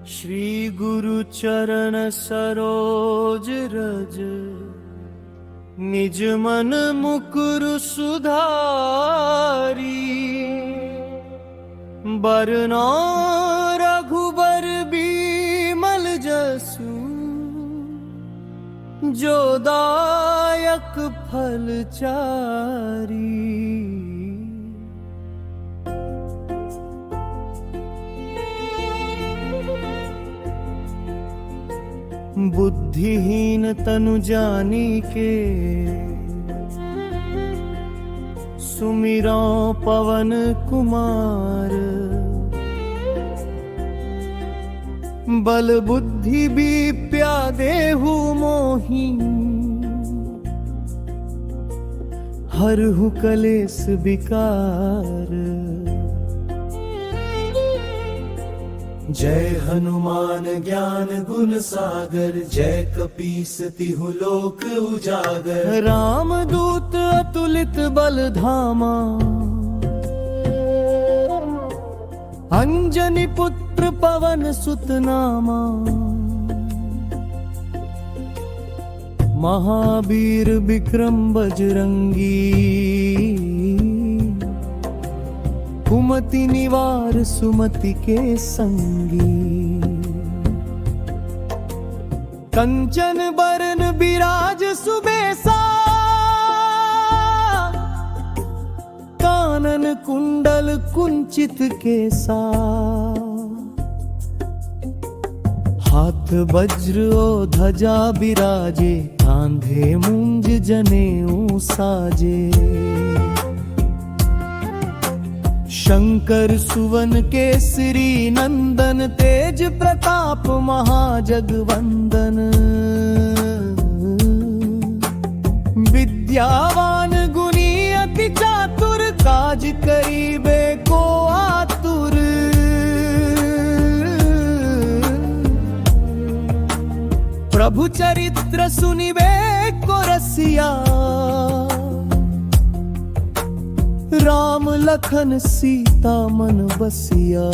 श्री गुरु चरण सरोज रज, निज मन मुकुर सुधारी। बरनौ रघुबर बिमल जसु, जो दायक फल चारी। बुद्धिहीन तनु जानिके, सुमिरौ पवन कुमार। बल बुद्धि विद्या देहु मोहि, हरहु कलेस विकार। जय हनुमान ज्ञान गुण सागर, जय कपीस तिहु लोक उजागर। रामदूत अतुलित बल धामा, अंजनी पुत्र पवन सुत नामा। महावीर विक्रम बजरंगी, कुमति निवार सुमति के संगी। कंचन बरन बिराज सुबेसा, कानन कुंडल कुंचित केसा। हाथ वज्र ओ ध्वजा बिराजे, कांधे मूंज जनेऊ साजे। शंकर सुवन केसरी नंदन, तेज प्रताप महाजगवंदन। विद्यावान गुणी अति चातुर, काज करीबे को आतुर। प्रभु चरित्र सुनिबे को रसिया, राम लखन सीता मन बसिया।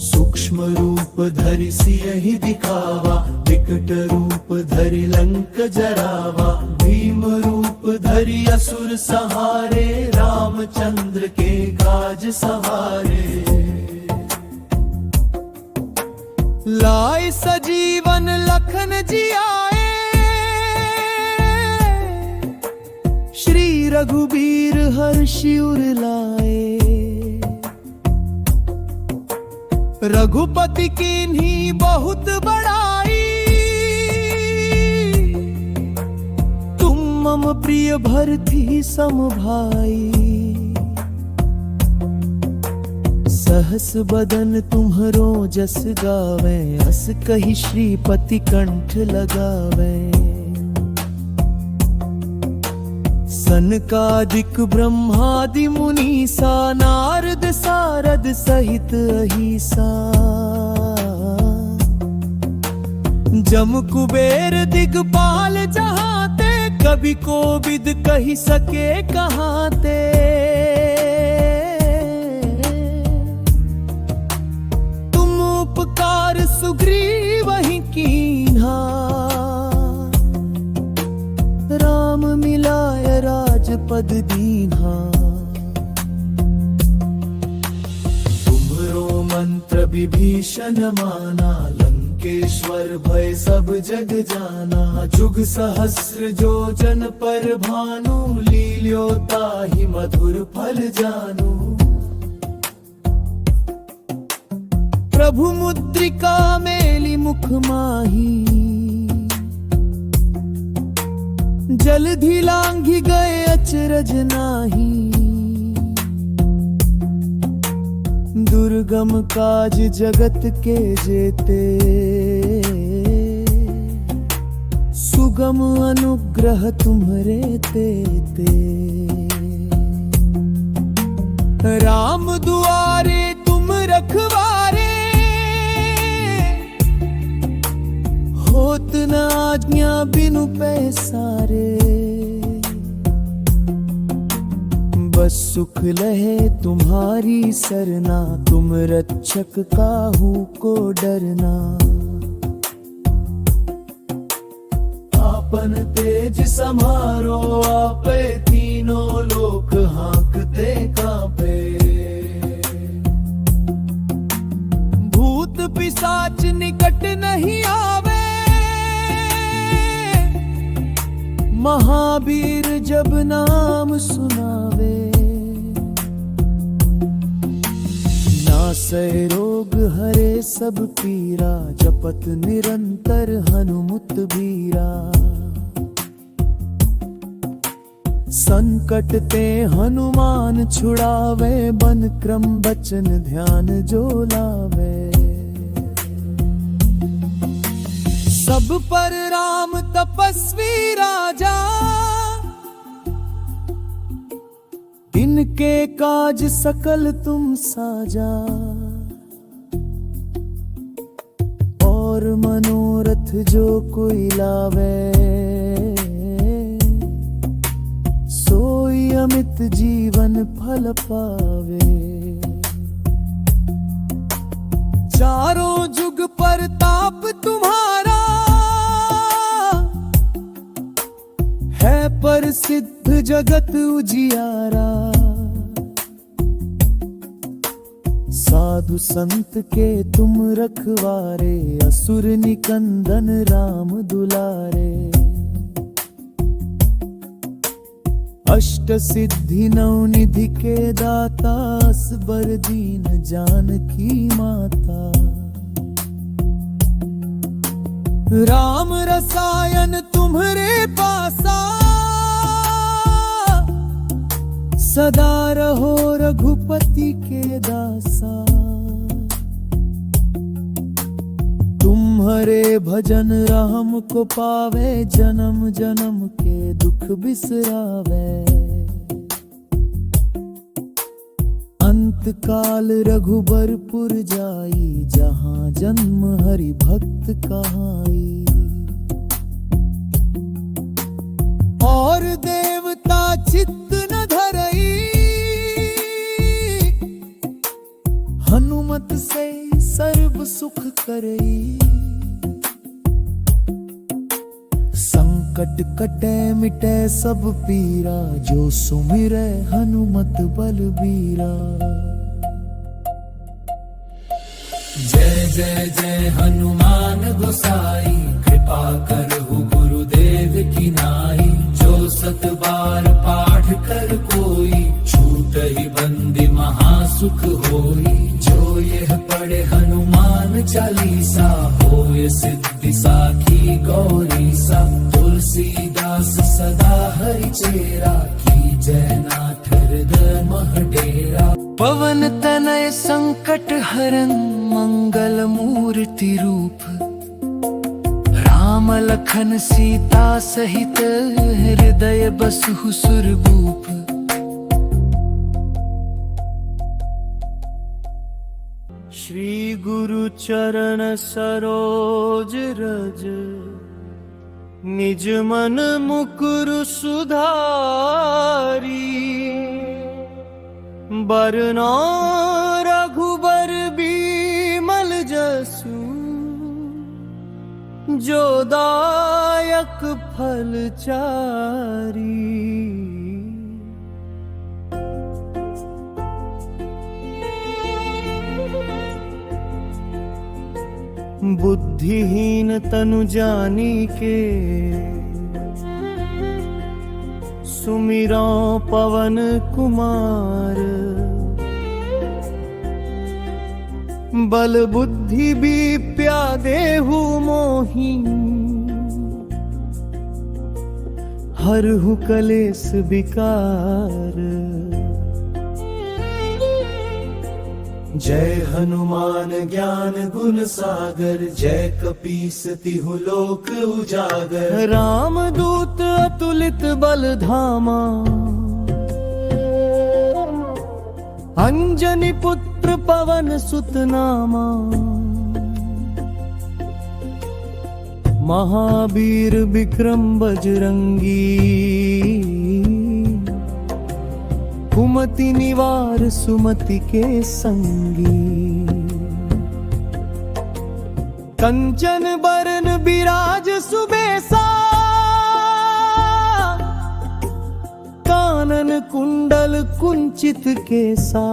सूक्ष्म रूप धरि सियहि दिखावा, विकट रूप धरि लंक जरावा। भीम रूप धरि असुर सहारे, रामचंद्र के काज सवारे। लाए सजीवन लखन जियाए, श्री रघुबीर हर्षि उर लाए। रघुपति कीन्ही बहुत बड़ाई, तुम मम प्रिय भरती सम भाई। सहस बदन तुम्हरो जस गावे, अस कहि श्रीपति कंठ लगावे। सनकादिक ब्रह्मादि मुनीसा, नारद सारद सहित अहिसा। जम कुबेर दिगपाल जहाते, कवि कोविद कहि सके कहाते। तुम उपकार सुग्रीवहि कीन्हा, राम मिलाय राजपद दीन्हा। तुम्हरो मंत्र विभीषण माना, लंकेश्वर भय सब जग जाना। जुग सहस्र जो जन पर भानु, लील्यो ताहि मधुर फल जानू। प्रभु मुद्रिका मेलि मुख माही, जलधि लांघि गए अचरज नाही। दुर्गम काज जगत के जेते, सुगम अनुग्रह तुम्हरे तेते। राम दुआरे तुम रखवारे, होत न आज्ञा बिनु पैसारे। सुख लहे तुम्हारी सरना, तुम रक्षक काहू को डरना। आपन तेज समारो आपे, तीनों लोक हाँकते कांपे। भूत पिशाच निकट नहीं आवे, महावीर जब नाम सुनावे। नासै रोग हरे सब पीरा, जपत निरंतर हनुमत बीरा। संकट ते हनुमान छुड़ावे, बन क्रम बचन ध्यान जो लावे। सब पर राम तपस्वी राजा, इनके काज सकल तुम साजा। और मनोरथ जो कोई लावे, सोई अमित जीवन फल पावे। चारों जुग पर ताप तुम्हारा, है पर सिद्ध जगत उजियारा। साधु संत के तुम रखवारे, असुर निकंदन राम दुलारे। अष्ट सिद्धि नौ निधि के दाता, असबर दीन जानकी माता। राम रसायन तुम्हरे पासा, सदा रहो रघुपति के दासा। तुम्हारे भजन राम को पावे, जन्म जन्म के दुख बिसरावे। अंत काल रघुबरपुर जाई, जहाँ जन्म हरि भक्त कहाई। और देवता चित्त न धरई, हनुमत से सर्व सुख करई। संकट कटे मिटे सब पीरा, जो सुमिरै हनुमत बलबीरा। जय जय जय हनुमान गोसाई, कृपा करहु गुरुदेव की नाई। जो सत बार पाठ कर कोई, छूटहि बंदी महासुख होई। जो यह पढ़े हनुमान चालीसा, होय सिद्धि साखी गौरीसा। तुलसीदास सदा हरि चेरा, की जय नाथ हृदय मह डेरा। पवन तनय संकट हरन, मंगल मूर्ति रूप। राम लखन सीता सहित, हृदय बसहु सुरभूप। श्री गुरु चरण सरोज रज, निज मन मुकुर सुधारी। बरनौ रघुबर बिमल जसु, जो दायक फल चारी। बुद्धिहीन तनु जानिके, सुमिरौ पवन कुमार। बल बुद्धि विद्या देहु मोहि, हरहु कलेस विकार। जय हनुमान ज्ञान गुण सागर, जय कपीस तिहु लोक उजागर। राम दूत अतुलित बल धामा, अंजनी पुत्र पवन सुत नामा। महावीर विक्रम बजरंगी, कुमति निवार सुमति के संगी, कंचन बरन बिराज सुबेसा, कानन कुंडल कुंचित केसा,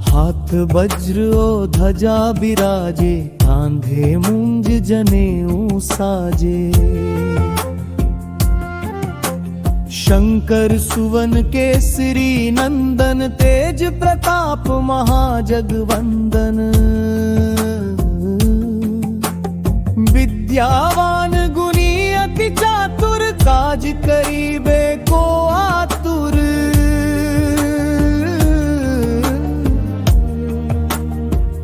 हाथ वज्र ओ ध्वजा बिराजे, कांधे मुंज जनेऊ साजे। शंकर सुवन केसरी नंदन, तेज प्रताप महाजगवंदन। विद्यावान गुणी अति चातुर, काज करीबे को आतुर।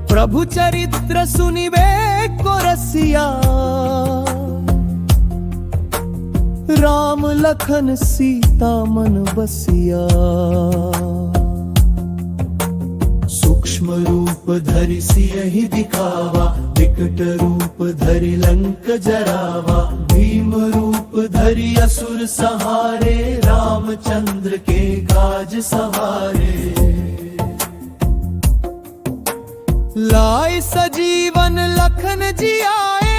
प्रभु चरित्र सुनिबे को रसिया, राम लखन सीता मन बसिया। सूक्ष्म रूप धरि सियहि दिखावा, विकट रूप धरि लंक जरावा। भीम रूप धरि असुर सहारे, रामचंद्र के काज सवारे। लाए सजीवन लखन जी आए,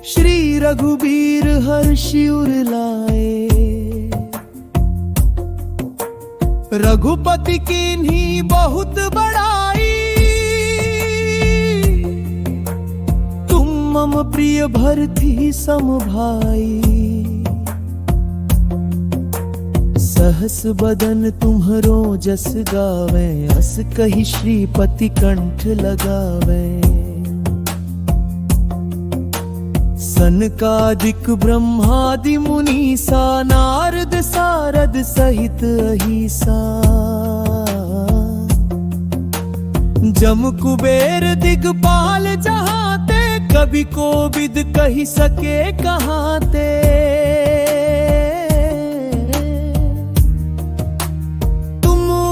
श्री रघुबीर हर्षि उर लाए। रघुपति कीन्ही बहुत बड़ाई, तुम मम प्रिय भरती सम भाई। सहस बदन तुम्हरो जस गावे, अस कहि श्रीपति कंठ लगावे। सनकादिक ब्रह्मादि मुनीसा, नारद सारद सहित अहिसा। जम कुबेर दिगपाल जहाते, कवि कोविद कहि सके कहाते।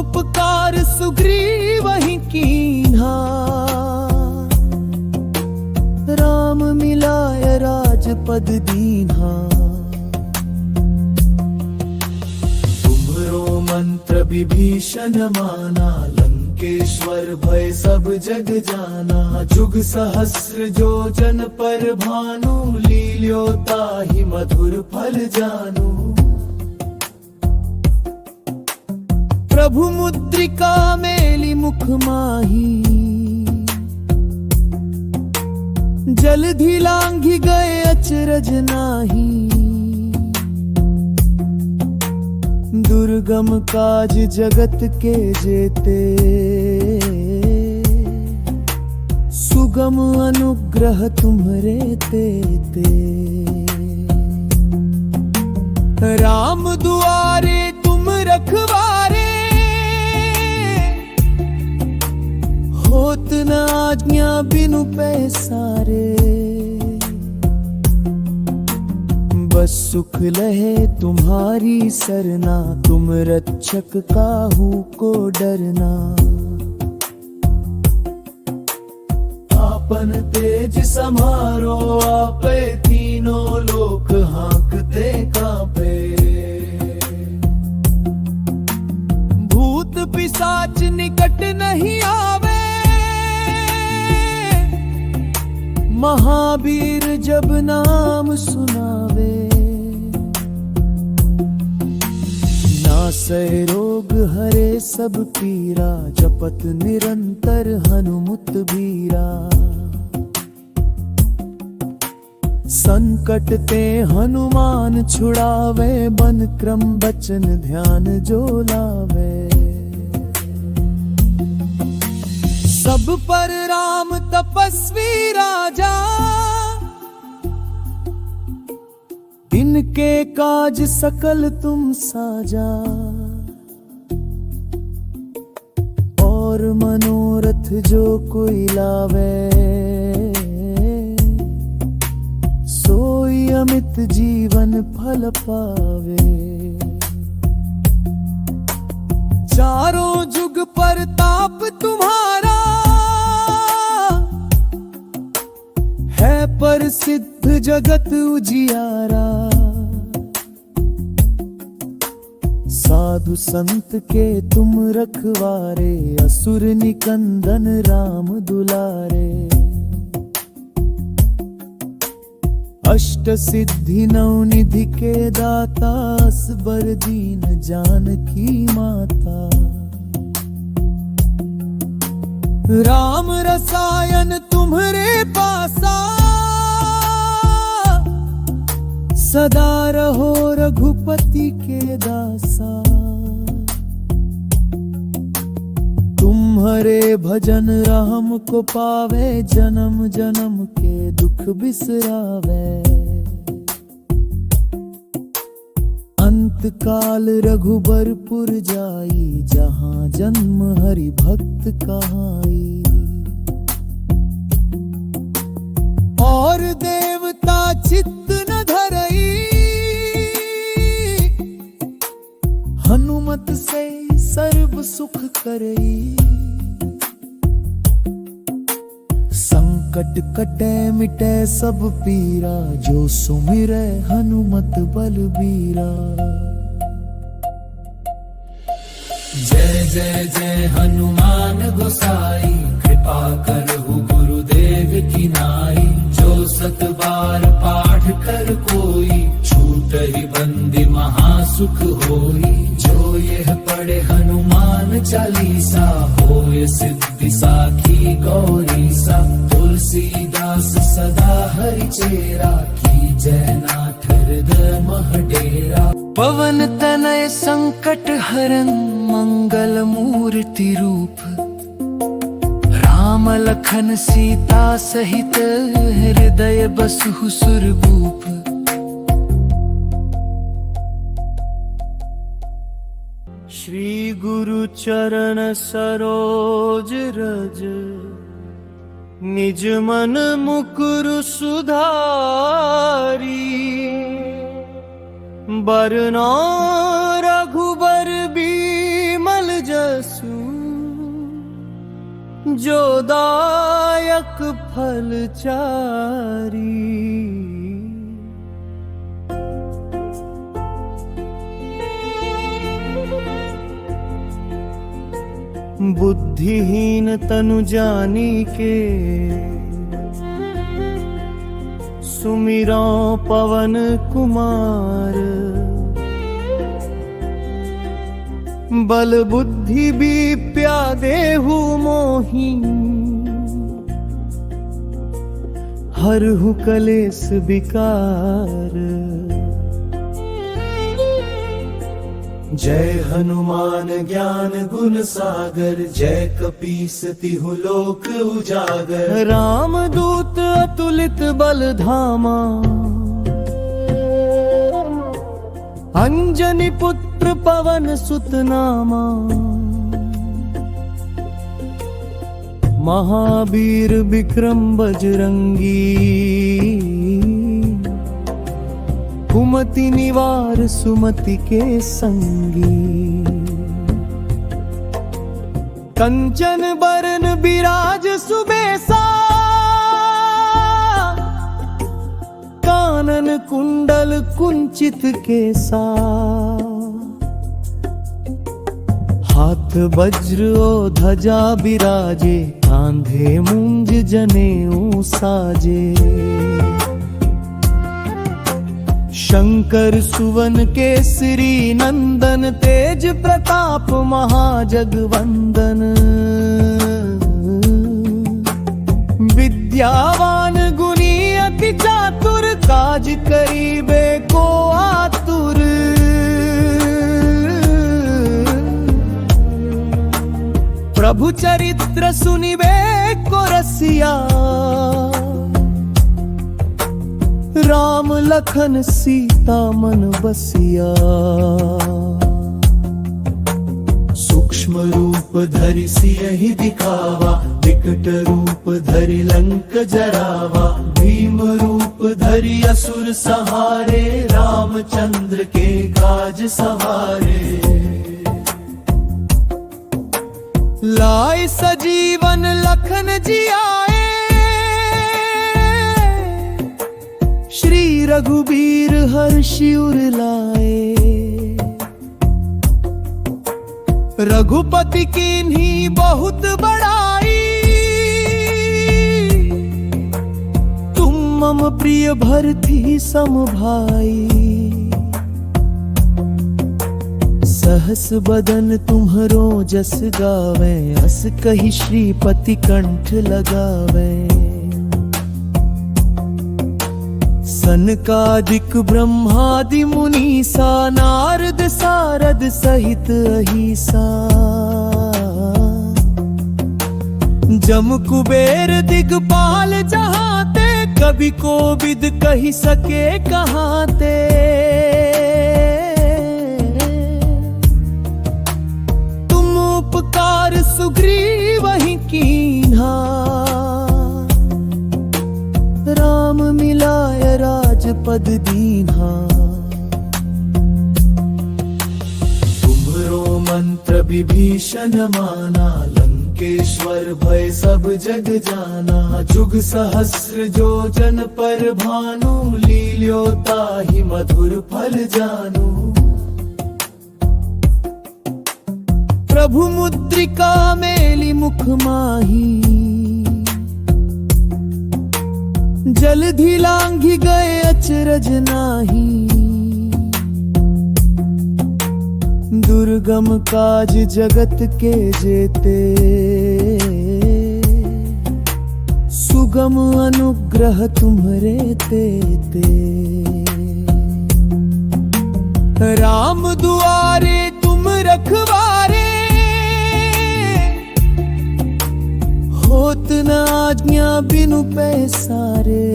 उपकार सुग्रीव ही कीन्हा, राम मिलाय राजपद दीन्हा। तुम्हरो मंत्र विभीषण माना, लंकेश्वर भय सब जग जाना। जुग सहस्र जो जन पर भानु, लील्यो ताहि मधुर फल जानू। प्रभु मुद्रिका मेली मुख माही, जलधि लांघि गए अचरज नाही। दुर्गम काज जगत के जेते, सुगम अनुग्रह तुम्हरे तेते। राम दुआरे तुम रखवारे, होत न आज्ञा बिनु पैसारे। बस सुख लहे तुम्हारी सरना, तुम रक्षक काहू को डरना। आपन तेज समारो आपे, तीनों लोक हाँकते कांपे। भूत पिशाच निकट नहीं आवे, महावीर जब नाम सुनावे। नासै रोग हरे सब पीरा, जपत निरंतर हनुमत बीरा। संकट ते हनुमान छुड़ावे, बन क्रम बचन ध्यान जो लावे। सब पर राम तपस्वी राजा, इनके काज सकल तुम साजा। और मनोरथ जो कोई लावे, सोई अमित जीवन फल पावे। चारों जुग परताप तुम्हारा, है प्रसिद्ध जगत उजियारा। साधु संत के तुम रखवारे, असुर निकंदन राम दुलारे। अष्ट सिद्धि नवनिधि के दाता, असबर दीन जानकी माता। राम रसायन तुम्हरे पासा, सदा रहो रघुपति के दासा। तुम्हारे भजन राम को पावे, जन्म जन्म के दुख बिसरावे। अंत काल रघुबरपुर जाई, जहाँ जन्म हरि भक्त कहाई। और देवता चित्त न धरई, हनुमत से सर्व सुख करई। संकट कटे मिटे सब पीरा, जो सुमिरै हनुमत बलबीरा। जय जय जय हनुमान गोसाई, कृपा करहु गुरुदेव की नाई। जो सत बार पाठ कर कोई, छूटहि बंदी महासुख होई। जो यह पढ़े हनुमान चालीसा, होय सिद्धि साखी गौरीसा। तुलसीदास सदा हरिचेरा, की जय नाथ हृदय मह डेरा। पवन तनय संकट हरन, मंगल मूर्ति रूप। राम लखन सीता सहित, हृदय बसहु सुरभूप। श्री गुरु चरण सरोज रज, निज मन मुकुर सुधारी। बरनौ रघुबर बिमल जसु, जो दायक फल चारी। बुद्धिहीन तनु जानी के, सुमिरौ पवन कुमार। बल बुद्धि विद्या देहु मोहि, हरहु कलेस विकार। जय हनुमान ज्ञान गुण सागर, जय कपीस तिहु लोक उजागर। राम दूत अतुलित बल धामा, अंजनी पुत्र पवन सुत नामा। महावीर विक्रम बजरंगी, कुमति निवार सुमति के संगी। कंचन बरन बिराज सुबेसा, कानन कुंडल कुंचित केसा। हाथ वज्र ओ ध्वजा बिराजे, कांधे मूंज जनेऊ साजे। शंकर सुवन केसरी नंदन, तेज प्रताप महाजगवंदन। विद्यावान गुणी अति चातुर, काज करीबे को आतुर। प्रभु चरित्र सुनिबे को रसिया, राम लखन सीता मन बसिया। सूक्ष्म रूप धरि सियहि दिखावा, विकट रूप धरि लंक जरावा। भीम रूप धरि असुर सहारे, रामचंद्र के काज सवारे। लाए सजीवन लखन जियाए, रघुबीर हर्षि उर लाए। रघुपति कीन्ही बहुत बड़ाई, तुम मम प्रिय भरती सम भाई। सहस बदन तुम्हरो जस गावे, अस कहि श्रीपति कंठ लगावे। सनकादिक ब्रह्मादि मुनीसा, नारद सारद सहित अहिसा। जम कुबेर दिगपाल जहाते, कवि कोविद कहि सके कहाते। तुम उपकार सुग्रीव ही कीन्हा, राम मिलाय राजपद दीन्हा। तुम्हरो मंत्र विभीषण माना, लंकेश्वर भय सब जग जाना। जुग सहस्र जो जन पर भानु, लील्यो ताहि मधुर फल जानू। प्रभु मुद्रिका मेली मुख माही, जलधि लांघि गए अचरज नाही। दुर्गम काज जगत के जेते, सुगम अनुग्रह तुम्हरे तेते। राम दुआरे तुम रखवारे, होत न आज्ञा बिनु पैसारे।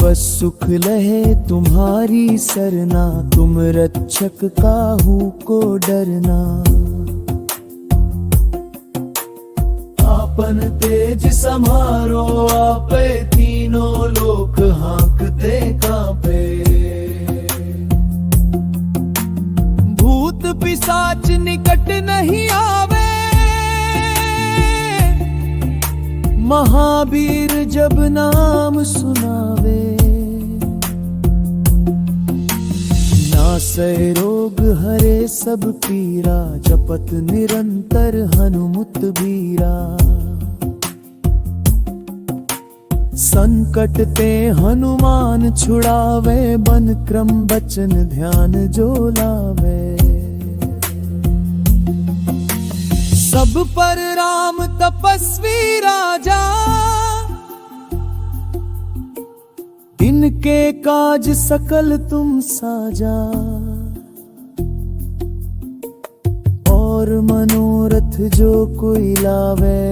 बस सुख लहे तुम्हारी सरना, तुम रक्षक काहू को डरना। आपन तेज समारो आपे, तीनों लोक हाँकते कांपे। भूत पिशाच निकट नहीं आवे, महावीर जब नाम सुनावे। नासै रोग हरे सब पीरा, जपत निरंतर हनुमत बीरा। संकट ते हनुमान छुड़ावे, बन क्रम बचन ध्यान जो लावे। सब पर राम तपस्वी राजा, इनके काज सकल तुम साजा। और मनोरथ जो कोई लावे,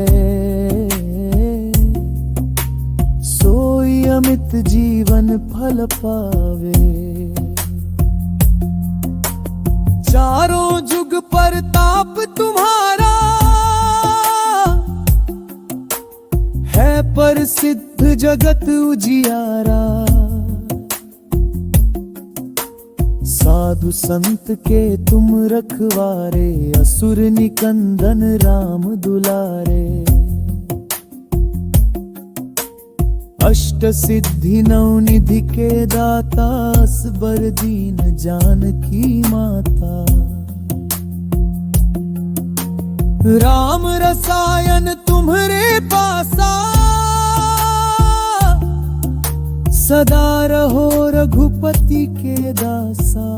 सोई अमित जीवन फल पावे। चारों जुग परताप तुम्हारा, है प्रसिद्ध जगत उजियारा। साधु संत के तुम रखवारे, असुर निकंदन राम दुलारे। अष्ट सिद्धि नवनिधि के दाता, असबर दीन जानकी माता। राम रसायन तुम्हरे पासा, सदा रहो रघुपति के दासा।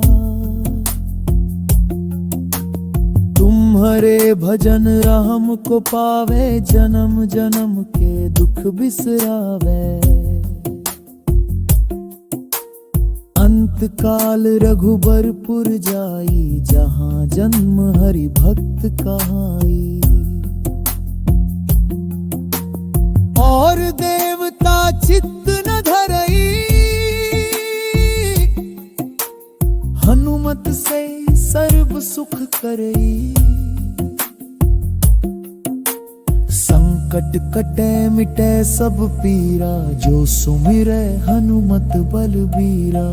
तुम्हारे भजन राम को पावे, जन्म जन्म के दुख बिसरावे। अंत काल रघुबरपुर जाई, जहाँ जन्म हरि भक्त कहाई। और देवता चित्त न धरई, हनुमत से सर्व सुख करई। संकट कटे मिटे सब पीरा, जो सुमिरै हनुमत बलबीरा।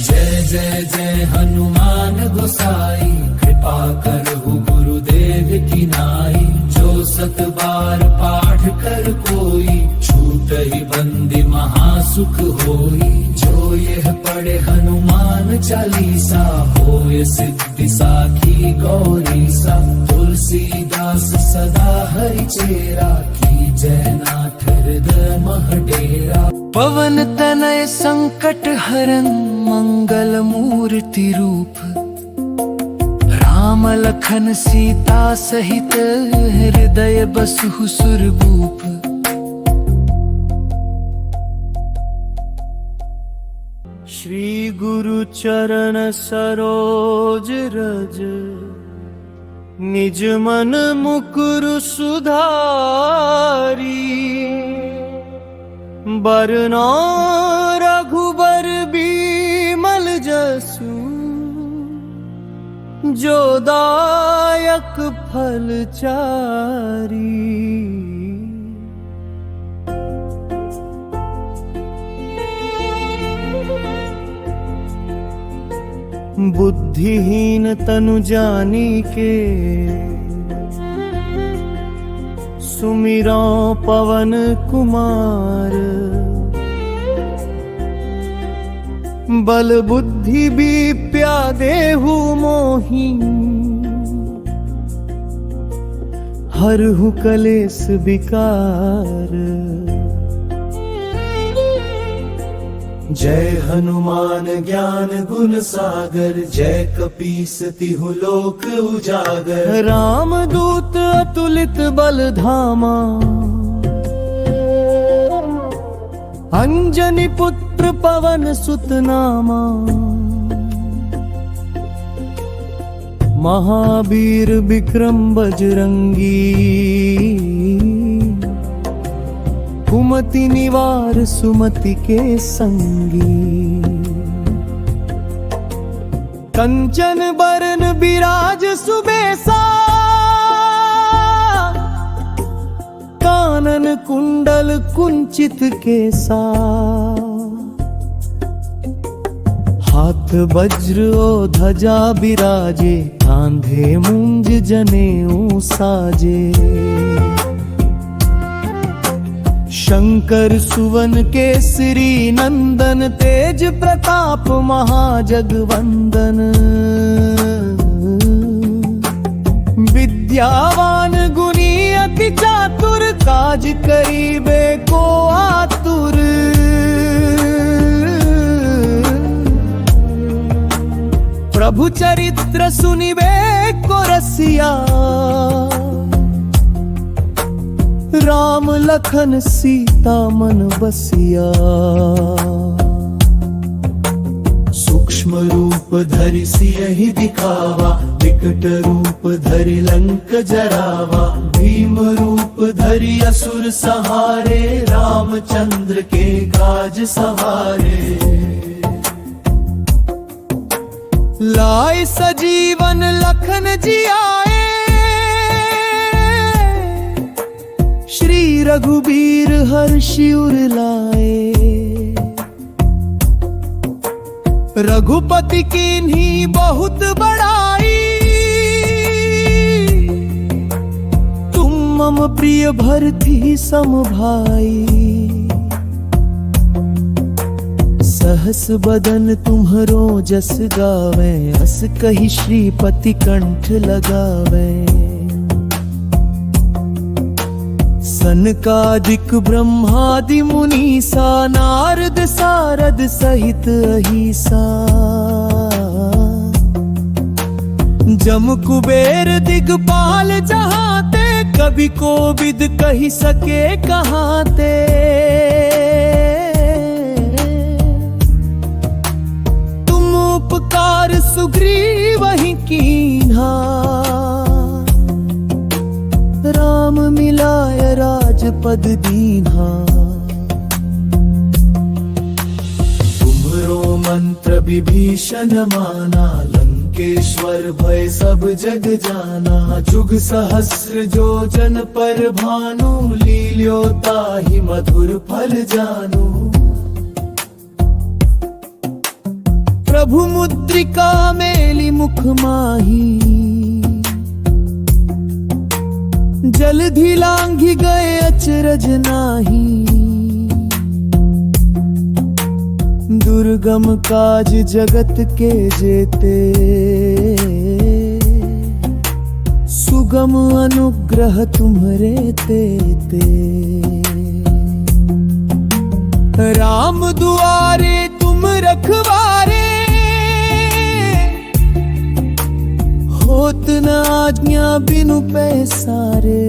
जय जय जय हनुमान गोसाई, कृपा करहु गुरुदेव की नाई। जो सत बार पाठ पाठ कर कोई, छूट ही बंदी महासुख होई। जो यह पढ़े हनुमान चालीसा, होय सिद्धि साखी गौरीसा। तुलसीदास सदा हरि चेरा, की जयनाथ हृदय मह डेरा। पवन तनय संकट हरन, मंगल मूर्ति रूप। राम लखन सीता सहित, हृदय बसहु सुरभूप। श्री गुरु चरण सरोज रज, निज मन मुकुर सुधारी। बरनौ रघुबर बिमल जसु, जो दायक फल चारी। बुद्धिहीन तनु जानिके, सुमिरौ पवन कुमार। बल बुद्धि विद्या देहु मोहि, हरहु कलेस विकार। जय हनुमान ज्ञान गुण सागर, जय कपीस तिहु लोक उजागर। राम दूत अतुलित बल धामा, अंजनी पुत्र पवन सुत नामा। महावीर विक्रम बजरंगी, कुमति निवार सुमति के संगी। कंचन बरन बिराज सुबेसा, कानन कुंडल कुंचित केसा। हाथ वज्र ओ ध्वजा बिराजे, कांधे मुंज जनेऊ साजे। शंकर सुवन केसरी नंदन, तेज प्रताप महाजगवंदन। विद्यावान गुणी अति चातुर, काज करीबे को आतुर। प्रभु चरित्र सुनिबे को रसिया, राम लखन सीता मन बसिया। सूक्ष्म रूप धरि सियहि दिखावा, विकट रूप धरि लंक जरावा। भीम रूप धरि असुर सहारे, रामचंद्र के काज सवारे। लाए सजीवन लखन जी आए, श्री रघुबीर हर्षि उर लाए। रघुपति कीन्ही बहुत बड़ाई, तुम मम प्रिय भरती सम भाई। सहस बदन तुम्हरो जस गावे, अस कहि श्रीपति कंठ लगावे। सनकादिक ब्रह्मादि मुनीसा, नारद सारद सहित अहिसा। जम कुबेर दिगपाल जहाते, कवि कोविद कहि सके कहाते। तुम उपकार सुग्रीवहि कीन्हा, राम मिलाय राजपद दीन्हा। तुम्हरो मंत्र विभीषण माना, लंकेश्वर भय सब जग जाना। जुग सहस्र जो जन पर भानु, लील्यो ताहि मधुर फल जानू। प्रभु मुद्रिका मेलि मुख माही, जलधि लांघि गए अचरज नाही, दुर्गम काज जगत के जेते, सुगम अनुग्रह तुम्हरे तेते। राम दुआरे तुम रखवारे, होत न आज्ञा बिनु पैसारे।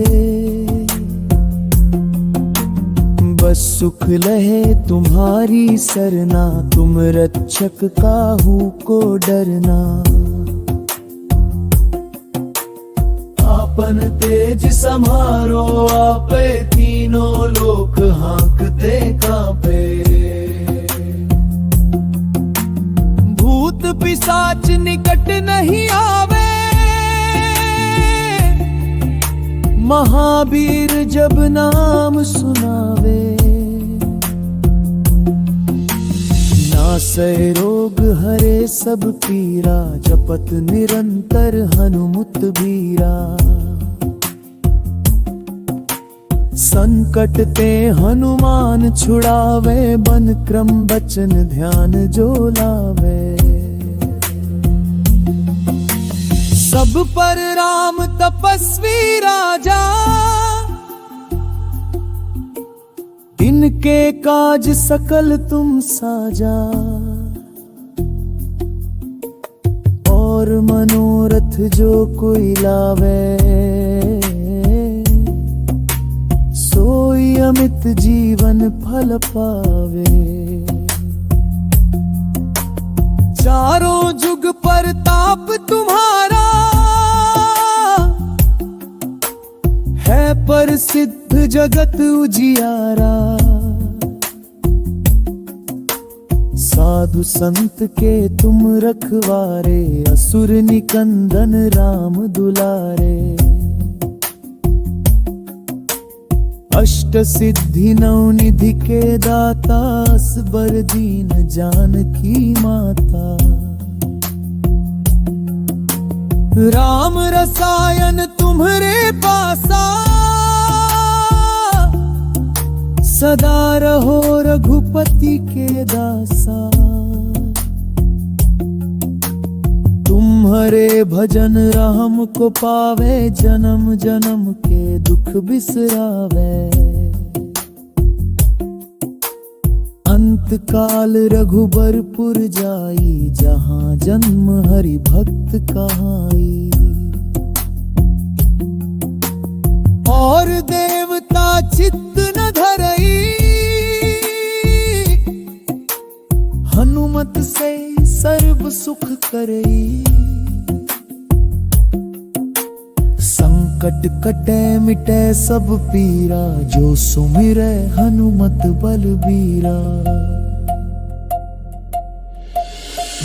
बस सुख लहे तुम्हारी सरना, तुम रक्षक काहू को डरना। आपन तेज समारो आपे, तीनों लोक हाँकते कांपे। भूत पिशाच निकट नहीं आवे, महावीर जब नाम सुनावे। नासै रोग हरे सब पीरा, जपत निरंतर हनुमत बीरा। संकट ते हनुमान छुड़ावे, बन क्रम बचन ध्यान जो लावे। सब पर राम तपस्वी राजा, इनके काज सकल तुम साजा। और मनोरथ जो कोई लावे, सोई अमित जीवन फल पावे। चारों जुग पर ताप तुम्हारा, है पर सिद्ध जगत उजियारा। साधु संत के तुम रखवारे, असुर निकंदन राम दुलारे। अष्ट सिद्धि नवनिधि के दाता, असबर दीन जानकी माता। राम रसायन तुम्हरे पासा, सदा रहो रघुपति के दासा। तुम्हारे भजन राम को पावे, जन्म जन्म के दुख बिसरावे। अंत काल रघुबरपुर जाई, जहाँ जन्म हरि भक्त कहाई। और देवता चित्त न धरई, हनुमत से सर्व सुख करई। संकट कटे मिटे सब पीरा, जो सुमिरै हनुमत बलबीरा।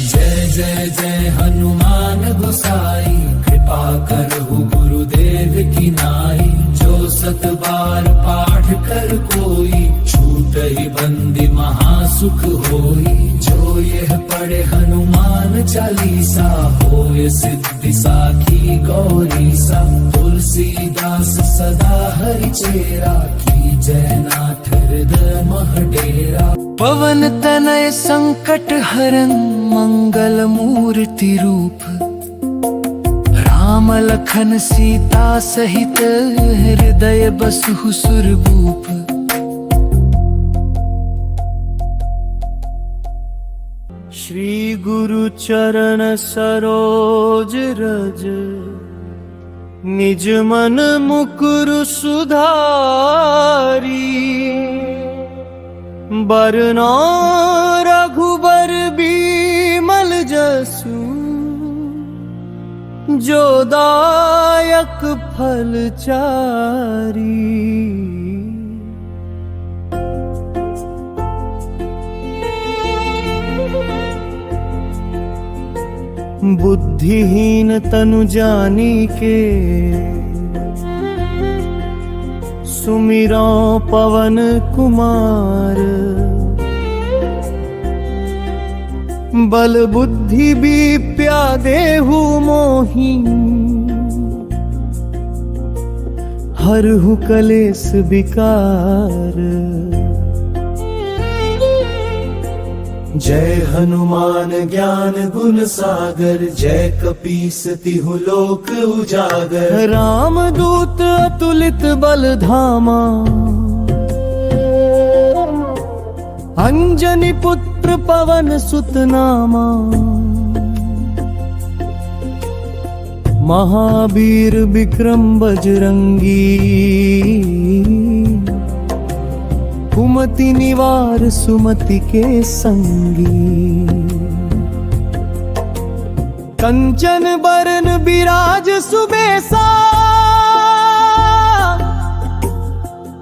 जय जय जय हनुमान गोसाई, कृपा करहु गुरुदेव की नाई। जो सत बार पाठ कर कोई, छूटहि बंदी महासुख होई। जो यह पढ़े हनुमान चालीसा, होय सिद्धि साखी गौरीसा। तुलसीदास सदा हरि चेरा, की जय नाथ हृदय मह डेरा। पवन तनय संकट हरन, मंगल मूर्ति रूप। राम लखन सीता सहित, हृदय बसहु सुरभूप। श्री गुरु चरण सरोज रज, निज मन मुकुर सुधारी। बरनौ रघुबर बिमल जसु, जो दायक फल चारी। बुद्धिहीन तनु जानिके, सुमिरो पवन कुमार। बल बुद्धि विद्या देहु मोहि, हरहु कलेस विकार। जय हनुमान ज्ञान गुण सागर, जय कपीस तिहु लोक उजागर। राम दूत अतुलित बल धामा, अंजनी पुत्र पवन सुत नामा। महावीर विक्रम बजरंगी, कुमति निवार सुमति के संगी। कंचन बरन बिराज सुबेसा,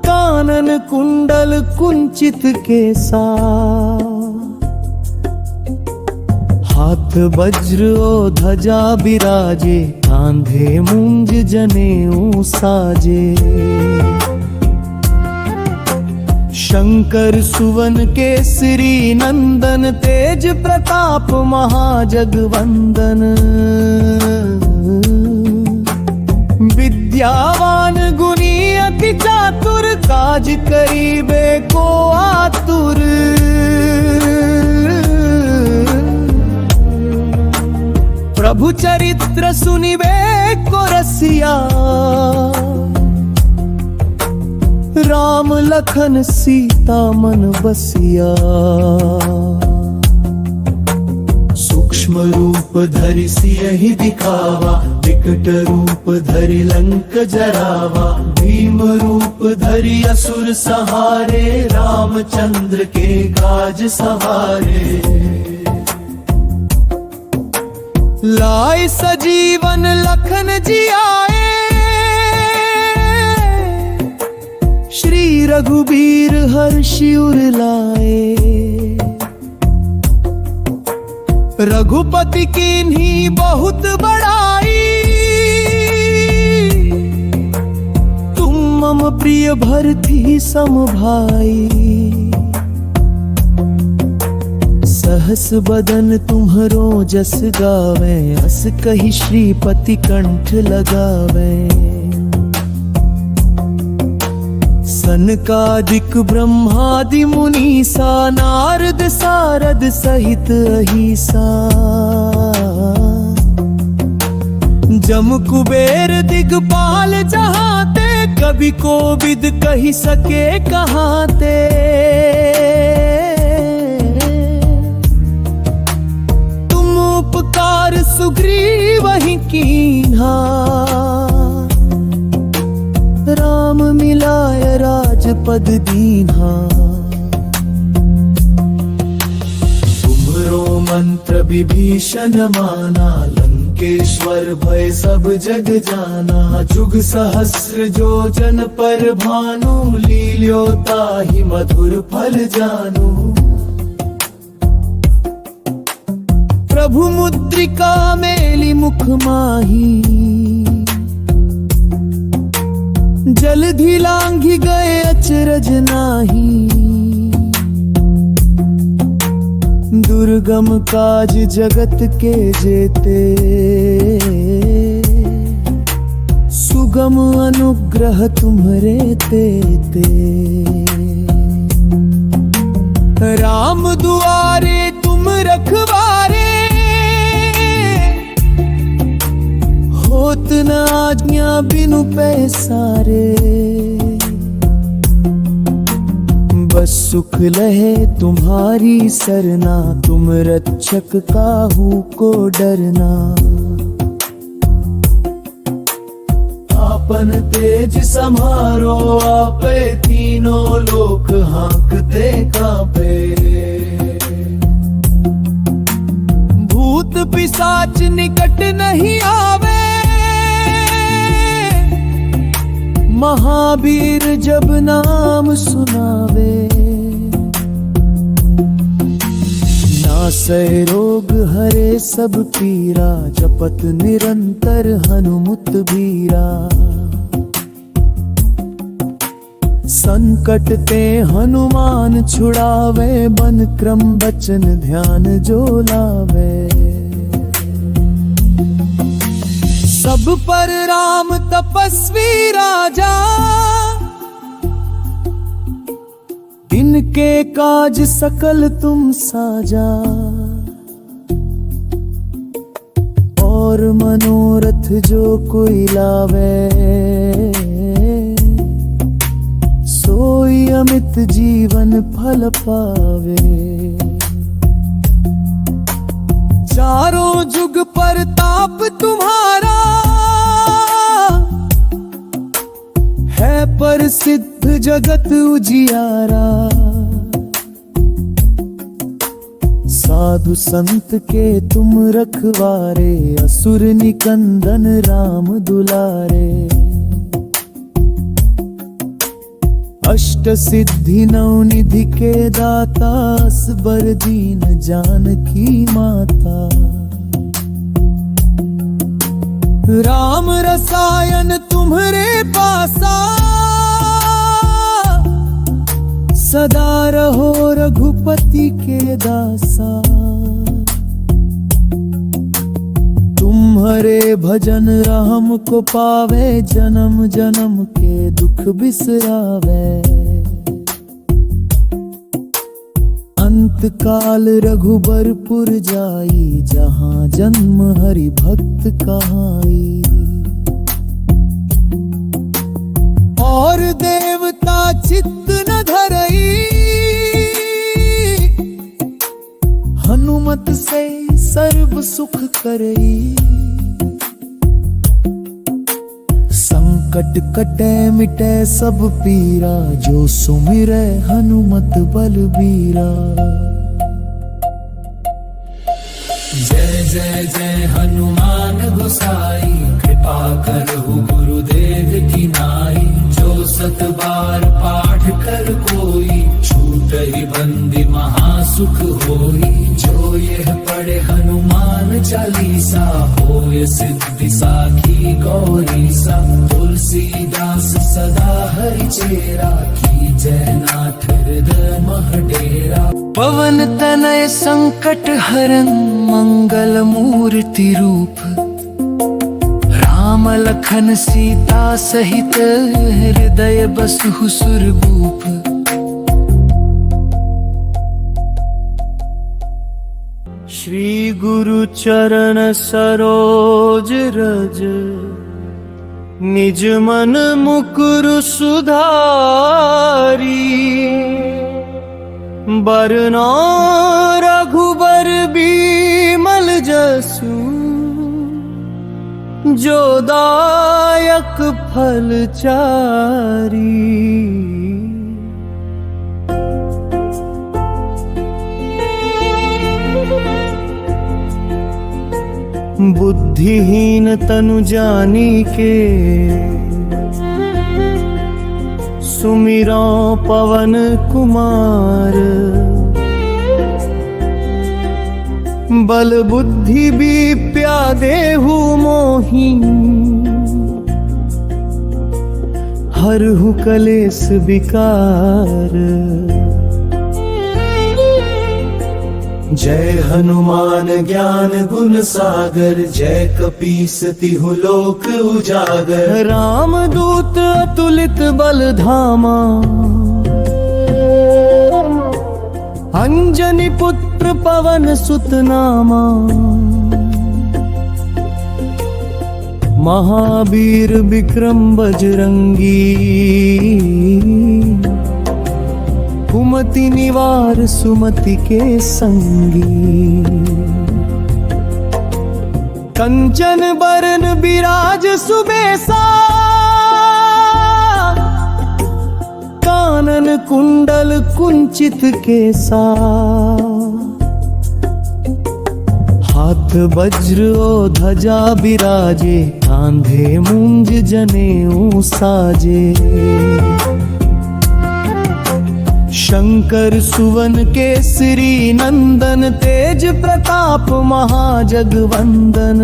कानन कुंडल कुंचित केसा। हाथ वज्र ओ ध्वजा बिराजे, कांधे मुंज जनेऊ साजे। शंकर सुवन केसरी नंदन, तेज प्रताप महाजगवंदन। विद्यावान गुणी अति चातुर, काज करीबे को आतुर। प्रभु चरित्र सुनिबे को रसिया, राम लखन सीता मन बसिया। सूक्ष्म रूप धरि सियहि दिखावा, विकट रूप धरि लंक जरावा। भीम रूप धरि असुर सहारे, रामचंद्र के काज सवारे। लाए सजीवन लखन जी आए, श्री रघुबीर हर्षि उर लाए। रघुपति कीन्ही बहुत बड़ाई, तुम मम प्रिय भरती सम भाई। सहस बदन तुम्हरो जस गावे, अस कहि श्रीपति कंठ लगावे। सनकादिक ब्रह्मादि मुनीसा, नारद सारद सहित अहिसा। जम कुबेर दिगपाल जहाते, कवि कोविद कहि सके कहाते। तुम उपकार सुग्रीवहि कीन्हा, राम मिलाय राजपद दीन्हा। तुम्हरो मंत्र विभीषण माना, लंकेश्वर भय सब जग जाना। जुग सहस्र जो जन पर भानु, लील्यो ताहि मधुर फल जानू। प्रभु मुद्रिका मेलि मुख माही, जलधि लांघि गए अचरज नाही। दुर्गम काज जगत के जेते, सुगम अनुग्रह तुम्हरे तेते। राम दुआरे तुम रखवारे, होत न आज्ञा बिनु पैसारे। बस सुख लहे तुम्हारी सरना, तुम रक्षक काहू को डरना। आपन तेज समारो आपे, तीनों लोक हाँकते कांपे। भूत पिशाच निकट नहीं आवे, महावीर जब नाम सुनावे। नासै रोग हरे सब पीरा, जपत निरंतर हनुमत बीरा। संकट ते हनुमान छुड़ावे, बन क्रम बचन ध्यान जो लावे। सब पर राम तपस्वी राजा, इनके काज सकल तुम साजा। और मनोरथ जो कोई लावे, सोई अमित जीवन फल पावे। चारों जुग पर ताप तुम्हारा, है प्रसिद्ध जगत उजियारा। साधु संत के तुम रखवारे, असुर निकंदन राम दुलारे। अष्ट सिद्धि नवनिधि के दाता, असबर दीन जानकी माता। राम रसायन तुम्हरे पासा, सदा रहो रघुपति के दासा। तुम्हारे भजन राम को पावे, जन्म जन्म के दुख बिसरावे। अंत काल रघुबरपुर जाई, जहाँ जन्म हरि भक्त कहाई। और देवता चित्त न धरई, हनुमत से सर्व सुख करई। संकट कटे मिटे सब पीरा, जो सुमिरै हनुमत बलबीरा। जय जय जय हनुमान गोसाई, कृपा करहु गुरुदेव की नाई। जो सत बार पाठ कर कोई, छूटहि बंदी महासुख होई। जो यह पढ़े हनुमान चालीसा, होय सिद्धि साखी गौरीसा। तुलसीदास सदा हरि चेरा, कीजय नाथ हृदय मह डेरा। पवन तनय संकट हरन, मंगल मूर्ति रूप। राम लखन सीता सहित, हृदय बसहु सुरभूप। श्री गुरु चरण सरोज रज, निज मन मुकुर सुधारी। बरनौ रघुबर बिमल जसु, जो दायक फल चारी। बुद्धिहीन तनु जानिके, सुमिरो पवन कुमार। बल बुद्धि विद्या देहु मोहि, हरहु कलेश विकार। जय हनुमान ज्ञान गुण सागर, जय कपीस तिहु लोक उजागर। राम दूत अतुलित बल धामा, अंजनी पुत्र पवन सुत नामा। महावीर विक्रम बजरंगी, कुमति निवार सुमति के संगी। कंचन बरन बिराज सुबेसा, कानन कुंडल कुंचित केसा। हाथ वज्र ओ ध्वजा बिराजे, कांधे मूंज जनेऊ साजे। शंकर सुवन केसरी नंदन, तेज प्रताप महाजगवंदन।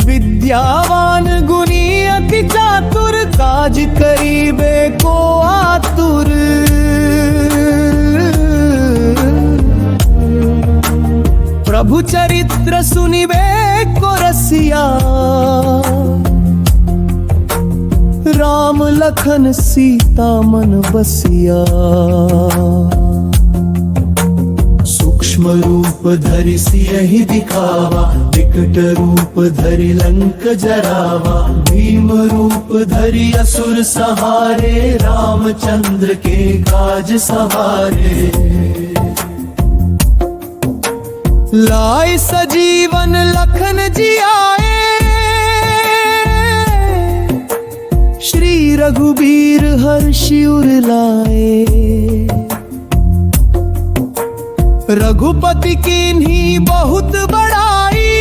विद्यावान गुणी अति चातुर, काज करीबे को आतुर। प्रभु चरित्र सुनिबे को रसिया, राम लखन सीता मन बसिया। सूक्ष्म रूप धरि सियहि दिखावा, विकट रूप धरि लंक जरावा। भीम रूप धरि असुर सहारे, रामचंद्र के काज सवारे। लाए सजीवन लखन जी आए, श्री रघुबीर हर्षि उर लाए। रघुपति कीन्ही बहुत बड़ाई,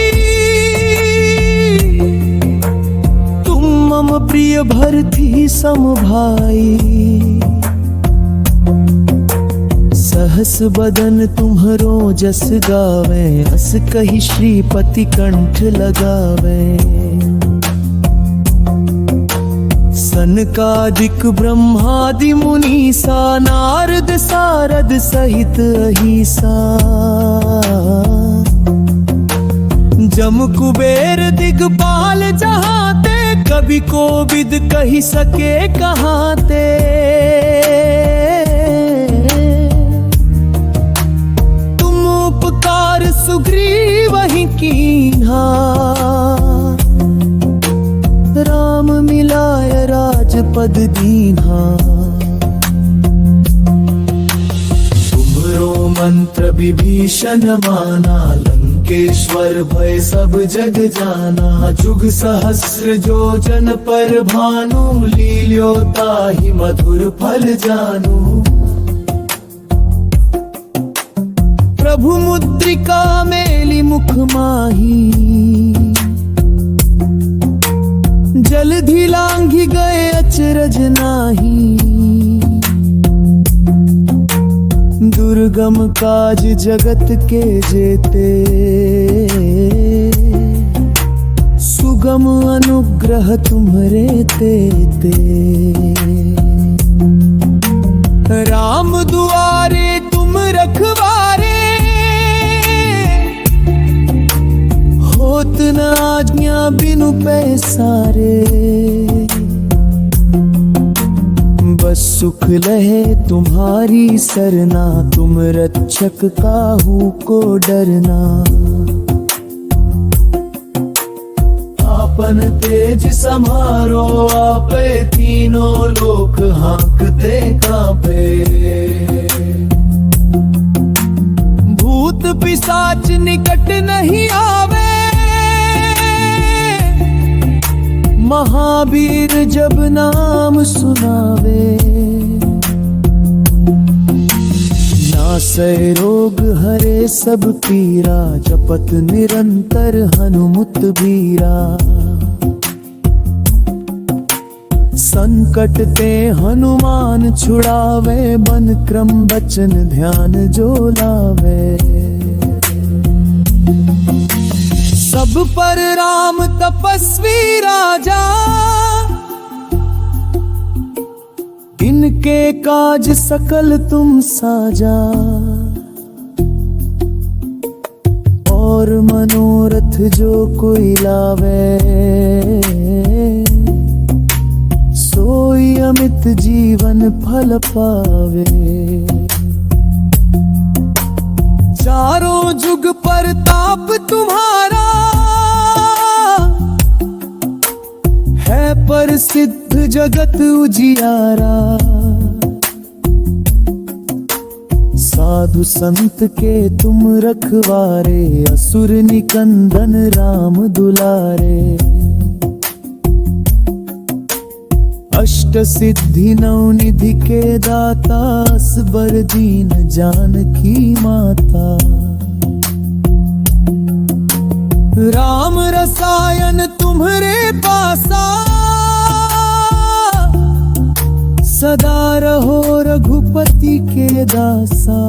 तुम मम प्रिय भरती सम भाई। सहस बदन तुम्हरो जस गावे, अस कहि श्रीपति कंठ लगावे। सनकादिक ब्रह्मादि मुनीसा, नारद सारद सहित अहिसा। जम कुबेर दिगपाल जहाते, कवि कोविद कहि सके कहाते। तुम उपकार सुग्रीव ही कीन्हा, राम मिलाय राजपद दीन्हा। तुमरो मंत्र विभीषण माना, लंकेश्वर भय सब जग जाना। जुग सहस्र जो जन पर भानु, लील्यो ताहि मधुर फल जानू। प्रभु मुद्रिका मेली मुख माही, जलधि लांघि गए अचरज नाही। दुर्गम काज जगत के जेते, सुगम अनुग्रह तुम्हरे तेते। राम दुआरे तुम रखवारे, होत न आज्ञा बिनु पैसारे। बस सुख लहे तुम्हारी सरना, तुम रक्षक काहू को डरना। आपन तेज समारो आपे, तीनों लोक हाँकते कांपे। भूत पिशाच निकट नहीं आवे, महावीर जब नाम सुनावे। नासै रोग हरे सब पीरा, जपत निरंतर हनुमत बीरा। संकट ते हनुमान छुड़ावे, मन क्रम बचन ध्यान जो लावे। सब पर राम तपस्वी राजा, इनके काज सकल तुम साजा। और मनोरथ जो कोई लावे, सोई अमित जीवन फल पावे। चारों जुग पर ताप तुम्हारा, है प्रसिद्ध जगत उजियारा। साधु संत के तुम रखवारे, असुर निकंदन राम दुलारे। अष्ट सिद्धि नौ निधि के दाता, असबर दीन जानकी माता। राम रसायन तुम्हरे पासा, सदा रहो रघुपति के दासा।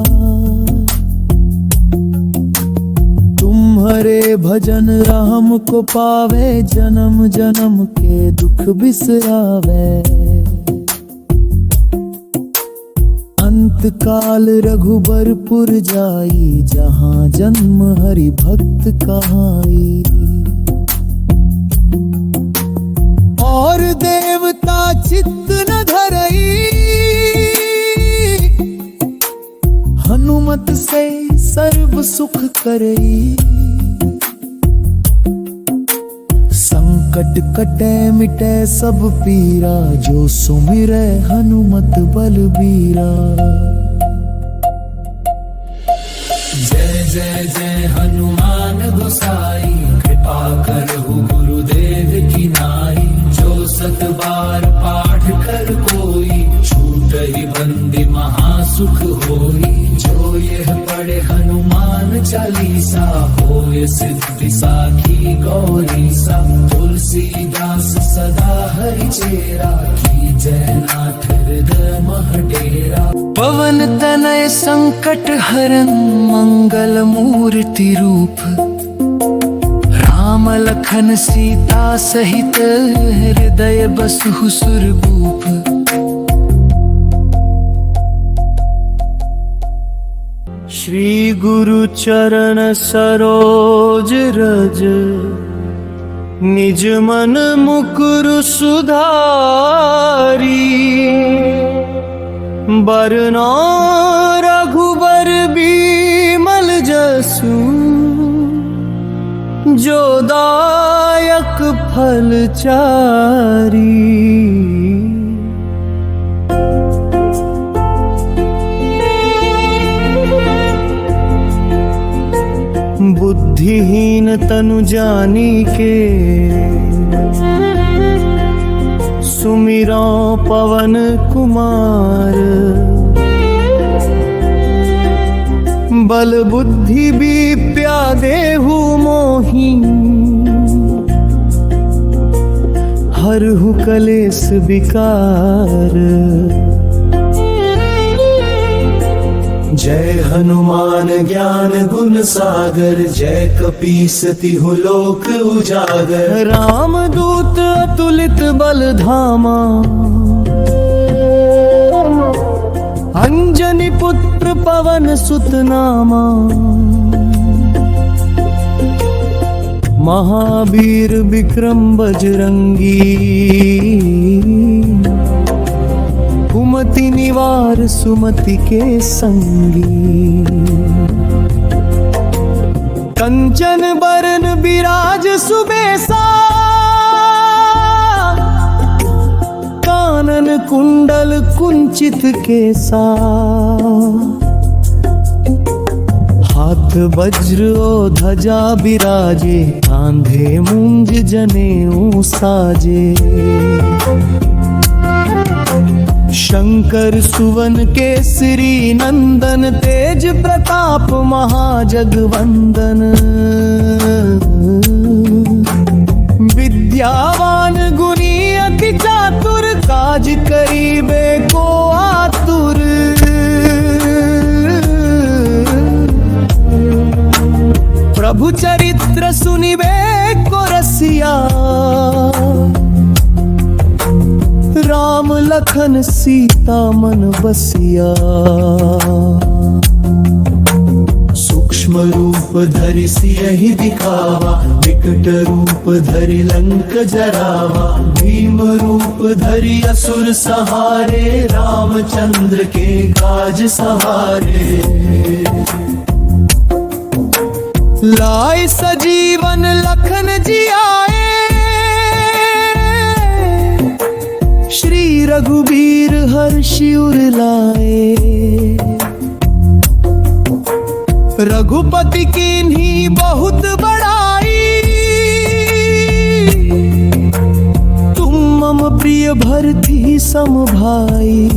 तुम्हारे भजन राम को पावे, जन्म जन्म के दुख बिसरावे। अंत काल रघुबरपुर जाई, जहाँ जन्म हरि भक्त कहाई। और देवता चित्त न धरई, हनुमत से सर्व सुख करई। संकट कटे मिटे सब पीरा, जो सुमिरै हनुमत बलबीरा। जय जय जय हनुमान गोसाई, कृपा करहु गुरुदेव की नाई। जो सत बार पाठ कर कोई, छूटहि बंदी महासुख होई। जो यह पढ़े हनुमान चालीसा, होय सिद्धि साखी गौरीसा। तुलसीदास सदा हरि चेरा, की जय नाथ हृदय मह डेरा। पवन तनय संकट हरन, मंगल मूर्ति रूप। राम लखन सीता सहित, हृदय बसहु सुरभूप। श्री गुरु चरण सरोज रज, निज मन मुकुर सुधारी। बरनौ रघुबर बिमल जसु, जो दायक फल चारी। बुद्धिहीन तनु जानिके, सुमिरौ पवन कुमार। बल बुद्धि विद्या देहु मोहि, हरहु कलेश विकार। जय हनुमान ज्ञान गुण सागर, जय कपीस तिहु लोक उजागर। राम दूत अतुलित बल धामा, अंजनी पुत्र पवन सुत नामा। महावीर विक्रम बजरंगी, कुमति निवार सुमति के संगी। कंचन बरन बिराज सुबेसा, कानन कुंडल कुंचित केसा। हाथ वज्र और ध्वजा बिराजे, कांधे मूंज जनेऊ साजे। शंकर सुवन केसरी नंदन, तेज प्रताप महाजगवंदन। विद्यावान गुणी अति चातुर, काज करीबे को आतुर। प्रभु चरित्र सुनिबे को रसिया, राम लखन सीता मन बसिया। सूक्ष्म रूप धरि सियहि दिखावा, विकट रूप धरि लंक जरावा। भीम रूप धरि असुर सहारे, रामचंद्र के काज सवारे। लाए सजीवन लखन जी आए, श्री रघुबीर हर्षि उर लाए। रघुपति कीन्ही बहुत बड़ाई, तुम मम प्रिय भरती सम भाई।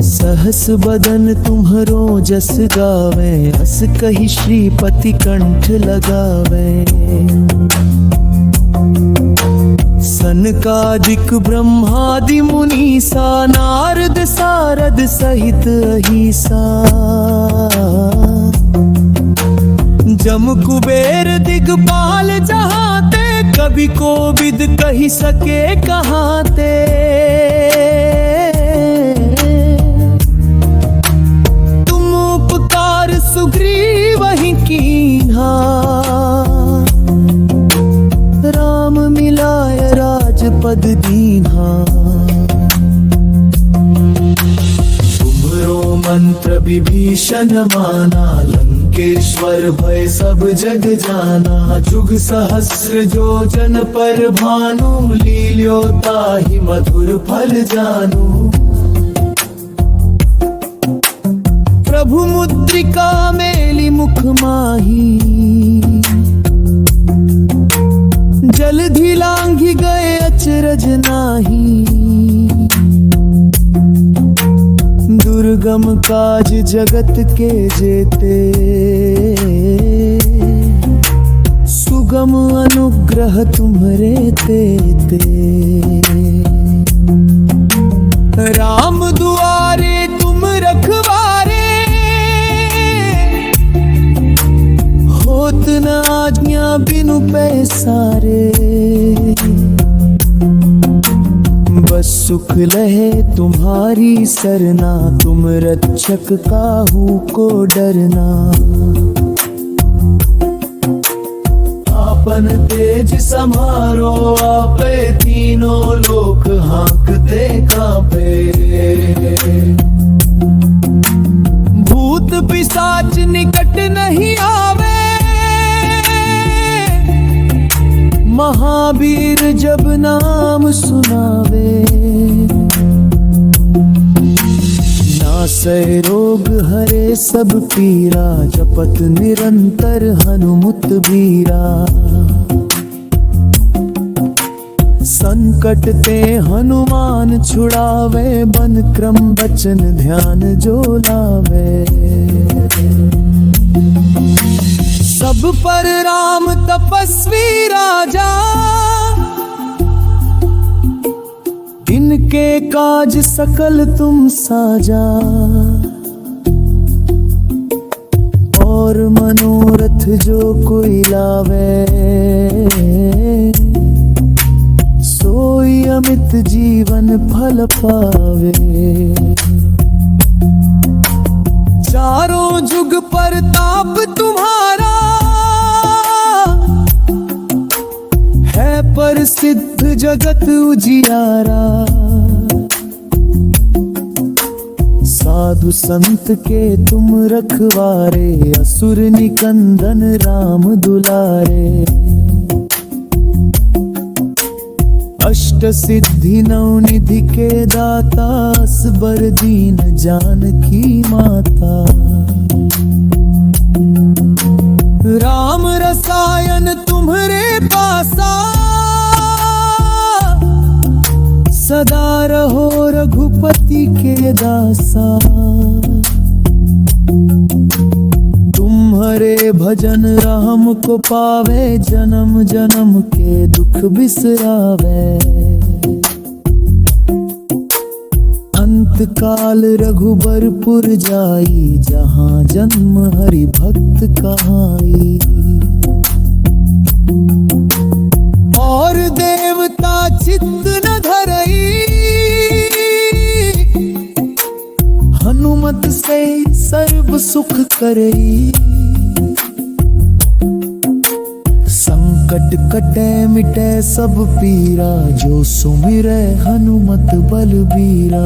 सहस बदन तुम्हरो जस गावे, अस कहि श्रीपति कंठ लगावे। सनकादिक ब्रह्मादि मुनीसा, नारद सारद सहित अहिसा। जम कुबेर दिगपाल जहाते, कवि कोविद कहि सके कहाते। पद दीन्हा। तुमरो मंत्र विभीषण माना, लंकेश्वर भय सब जग जाना। जुग सहस्र जो जन पर भानु, लील्यो ताहि मधुर फल जानू। प्रभु मुद्रिका मेली मुख माही, जलधि लांघि गए अचरज नाही। दुर्गम काज जगत के जेते, सुगम अनुग्रह तुम्हरे तेते। राम दुआरे तुम रखवारे, होत न आज्ञा बिनु पैसारे। बस सुख लहे तुम्हारी सरना, तुम रक्षक काहू को डरना। आपन तेज समारो आपे, तीनों लोक हाँकते कांपे। भूत पिशाच निकट नहीं आवे, महावीर जब नाम सुनावे। नासै रोग हरे सब पीरा, जपत निरंतर हनुमत बीरा। संकट ते हनुमान छुड़ावे, बन क्रम बचन ध्यान जो लावे। सब पर राम तपस्वी राजा, इनके काज सकल तुम साजा। और मनोरथ जो कोई लावे, सोई अमित जीवन फल पावे। चारों जुग पर ताप तुम्हारा, है प्रसिद्ध जगत उजियारा। साधु संत के तुम रखवारे, असुर निकंदन राम दुलारे। अष्ट सिद्धि नौ निधि के दाता, असबर दीन जानकी माता। राम रसायन तुम्हरे पासा, सदा रहो रघुपति के दासा। तुम्हारे भजन राम को पावे, जन्म जन्म के दुख बिसरावे। अंत काल रघुबरपुर जाई, जहाँ जन्म हरि भक्त कहाई। और देवता चित्त न धरई, हनुमत से सर्व सुख करई। संकट कटे मिटे सब पीरा, जो सुमिरै हनुमत बलबीरा।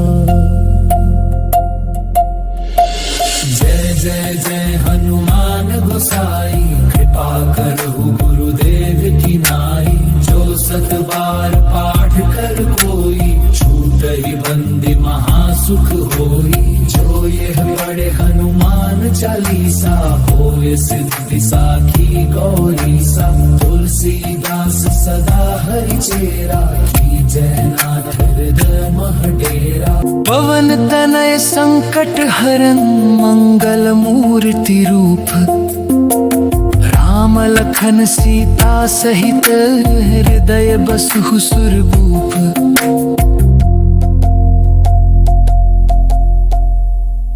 जय जय जय हनुमान गोसाई, कृपा करहु गुरुदेव की नाई। जो सत बार पाठ कर कोई, छूटहि बंदी महासुख होई। जो यह पढ़े हनुमान चालीसा, होय सिद्धि साखी गौरीसा। तुलसीदास सदा हरि चेरा, की जय नाथ हृदय मह डेरा। पवन तनय संकट हरन, मंगल मूर्ति रूप। राम लखन सीता सहित, हृदय बसहु सुरभूप।